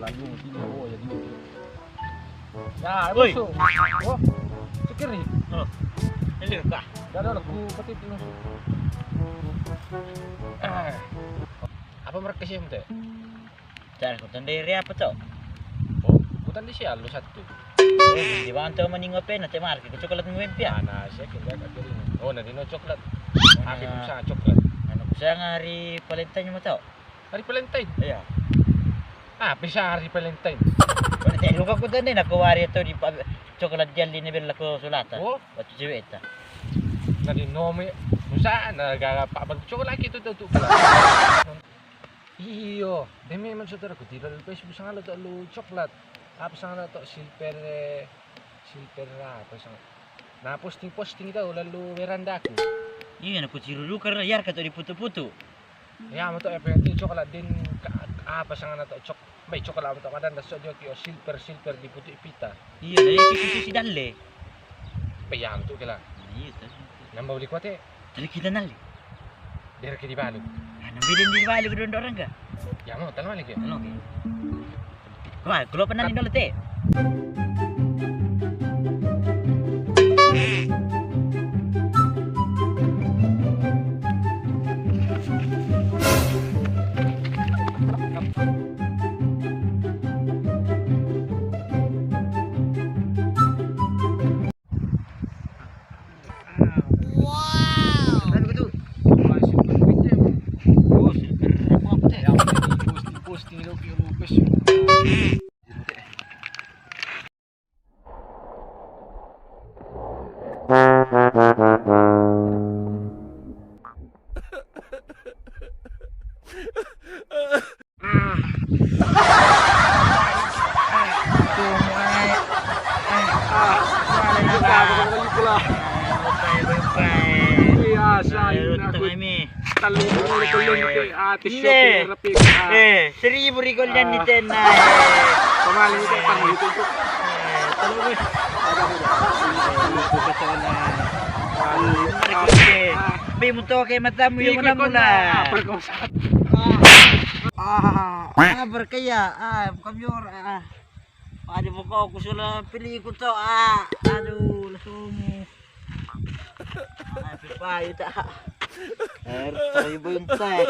layu sini oh jadi. Ya, Woi. masuk. Oh. Sekir nih. Oh. Ini kah? Ada lagu petit ini. Apa mereka sih teh? Cara ko tandiri apa to? Oh, bukan di siya lu satu. Di bantu maningope na temar ko coklat mo empia. Ana siya kaya kadiri. Oh, na dino coklat. Akin mo sa coklat. Ano ko sa nga hari Valentine mo to? Hari Valentine. Iya. Bisa hari Valentine. Wala tayo luka ko din ako wari to di coklat jelly ni bella ko sulatan. Oh, Ba't siweta? na dino mo. Saan nagpapag coklat kito to pala. Iyo, demi man saudara ko tidak lupa Facebook sangat lo lu coklat. Apa sangat to silver apa sangat. Na posting itu lalu veranda aku. Iya na ko sirudu karena yar ka to di putu-putu. Ya mo to efektif coklat din apa sangat to may coklat mo to kadang so jo kyo silver di putu ipita. Iya na si dalle. Payam to kila. Iya to. Namba beli ko te. Dari kita nali. Dari ke di balu. Ano bilin di bali ko doon orang ka? Ya mo talma lagi. Ano ke? Wah, kalau pernah nih dulu teh. Posting lo kyo lupes. Seribu rikol yan ni Tena. Pamaling ito pang ito. May mo to kay mata mo yung mana mula. Berkaya. Kamyor. Aduh mo ko ako sila pili ko to. Aduh, langsung. Papayo ta. Tayo ba yung tay?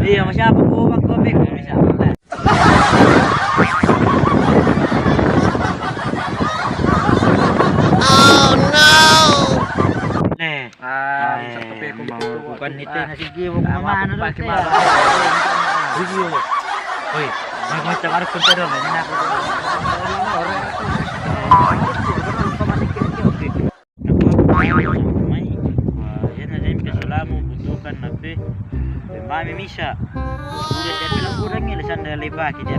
Iya, masya apa ko magkopi ko bisa. Oh no. Sa kape ko bukan itu na sige mo mamano na pakai mara. Video. Oy, macam harus kontero na ako. Yan na din kasalamu butukan nabe. Mami misa. Udah dia bilang kurang ya lesan dari baki dia